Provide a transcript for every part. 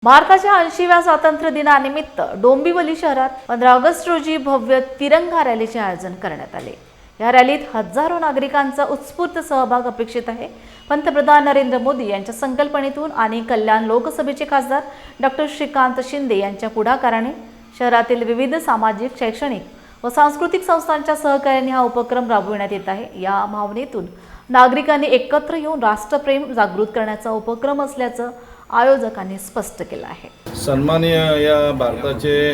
भारताच्या 80व्या स्वातंत्र्य दिनानिमित्त डोंबिवली शहरात 15 ऑगस्ट रोजी भव्य तिरंगा रॅलीचे आयोजन करण्यात आले। या रॅलीत हजारो नागरिकांचा उत्स्फूर्त सहभाग अपेक्षित आहे। पंतप्रधान नरेंद्र मोदी यांच्या संकल्पनेतून आणि कल्याण लोकसभेचे खासदार डॉक्टर श्रीकांत शिंदे यांच्या पुढाकाराने शहरातील विविध सामाजिक, शैक्षणिक व सांस्कृतिक संस्थांच्या सहकार्याने हा उपक्रम राबविण्यात येत आहे। या भावनेतून नागरिकांनी एकत्र येऊन राष्ट्रप्रेम जागृत करण्याचा उपक्रम असल्याचं आयोजकांनी स्पष्ट केलं आहे। सन्माननीय या भारताचे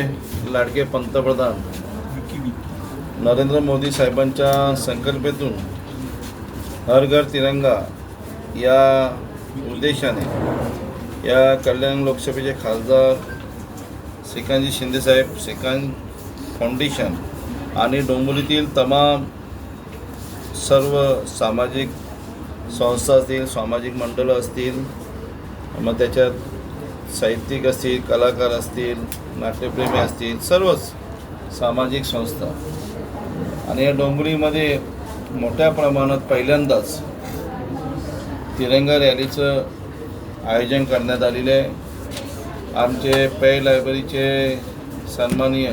लाडके पंतप्रधान नरेंद्र मोदी साहेबांच्या संकल्पनेतून हर घर तिरंगा या उद्देशाने या कल्याण लोकसभेचे खासदार श्रीकांतजी शिंदे साहेब, श्रीकांत फाउंडेशन आणि डोंबिवलीतील तमाम सर्व सामाजिक संस्था असतील, सामाजिक मंडळं असतील, मग त्याच्यात साहित्यिक असतील, कलाकार असतील, नाट्यप्रेमी असतील, सर्वच सामाजिक संस्था आणि या डोंबिवलीमध्ये मोठ्या प्रमाणात पहिल्यांदाच तिरंगा रॅलीचं आयोजन करण्यात आलेलं आहे। आमचे पै लायब्ररीचे सन्माननीय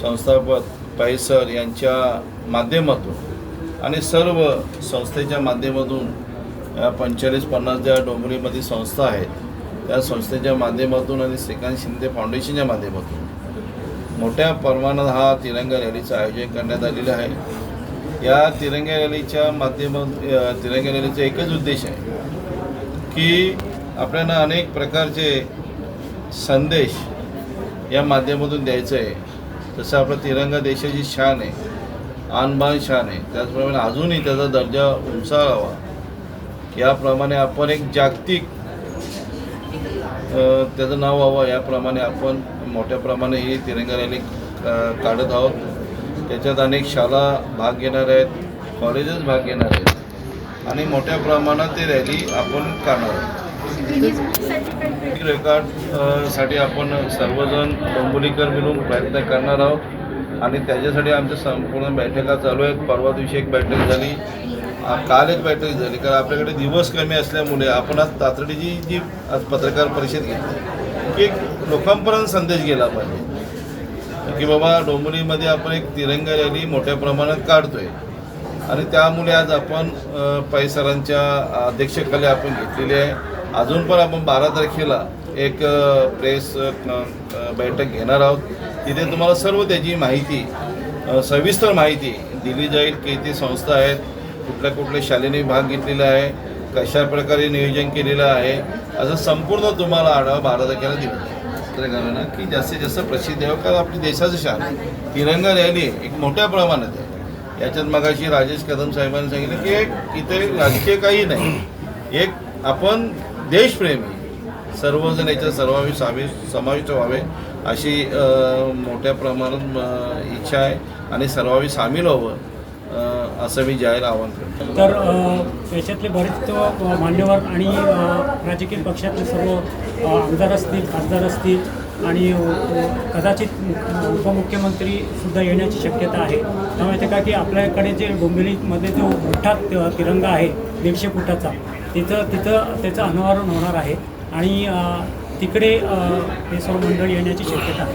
संस्थापक पै सर यांच्या माध्यमातून आणि सर्व संस्थेच्या माध्यमातून 45-50 ज्या डोंबिवलीमध्ये संस्था आहेत त्या संस्थेच्या माध्यमातून आणि श्रीकांत शिंदे फाउंडेशनच्या माध्यमातून मोठ्या प्रमाणात हा तिरंगा रॅलीचं आयोजन करण्यात आलेलं आहे। या तिरंगा रॅलीच्या माध्यमातून तिरंगा रॅलीचा एकच उद्देश आहे की आपल्याला अनेक प्रकारचे संदेश या माध्यमातून द्यायचं आहे। जसं आपला तिरंगा देशाची शान आहे, आणबाण शान आहे, त्याचप्रमाणे अजूनही त्याचा दर्जा उंचावावा याप्रमाणे आपण एक जागतिक त्याचं नाव व्हावं याप्रमाणे आपण मोठ्या प्रमाणे ही तिरंगा रॅली काढत आहोत। त्याच्यात अनेक शाळा भाग घेणार आहेत, कॉलेजेस भाग घेणार आहेत आणि मोठ्या प्रमाणात ती रॅली आपण काढणार आहोत। रेकॉर्डसाठी आपण सर्वजण डोंबिवलीकर मिळून प्रयत्न करणार आहोत आणि त्याच्यासाठी आमच्या संपूर्ण बैठका चालू आहेत। परवा दिवशी एक बैठक झाली, काल एक बैठक झाली, कारण आपल्याकडे दिवस कमी असल्यामुळे आपण आज तातडीची जी आज पत्रकार परिषद घेतली की एक लोकांपर्यंत संदेश गेला पाहिजे की बाबा डोंबिवलीमध्ये आपण एक तिरंगा रॅली मोठ्या प्रमाणात काढतोय आणि त्यामुळे आज आपण पै सरांच्या अध्यक्षतेखाली आपण घेतलेली आहे। अजून पण आपण 12 तारखेला एक प्रेस बैठक घेणार आहोत। तिथे तुम्हाला सर्व त्याची माहिती सविस्तर माहिती दिली जाईल की ती संस्था आहेत, कुठल्या शालेने भाग घेतलेला आहे, कशा प्रकारे नियोजन केलेलं आहे, असं संपूर्ण तुम्हाला आढावा 12 तारखेला दिला जाईल ना की जास्तीत जास्त प्रसिद्ध आहे। कारण आपली देशाचं शान तिरंगा रॅली एक मोठ्या प्रमाणात आहे। याच्यात मगाशी राजेश कदम साहेबांनी सांगितलं की एक इथे राजकीय काही नाही, एक आपण देशप्रेमी सर्वजण याच्यात समाविष्ट व्हावे अशी मोठ्या प्रमाणात इच्छा आहे आणि सर्वांनी सामील व्हावं असं मी जाहीर आवाहन करतो। तर याच्यातले बरेच मान्यवर आणि राजकीय पक्षातले सर्व आमदार असतील, खासदार असतील आणि कदाचित उपमुख्यमंत्रीसुद्धा येण्याची शक्यता आहे। त्यामुळे ते का की आपल्याकडे जे डोंबिवलीमध्ये जो मोठा तिरंगा आहे 150 फुटाचा तिथं त्याचं अनावरण होणार आहे आणि तिकडे हे सर्व मंडळ येण्याची शक्यता आहे।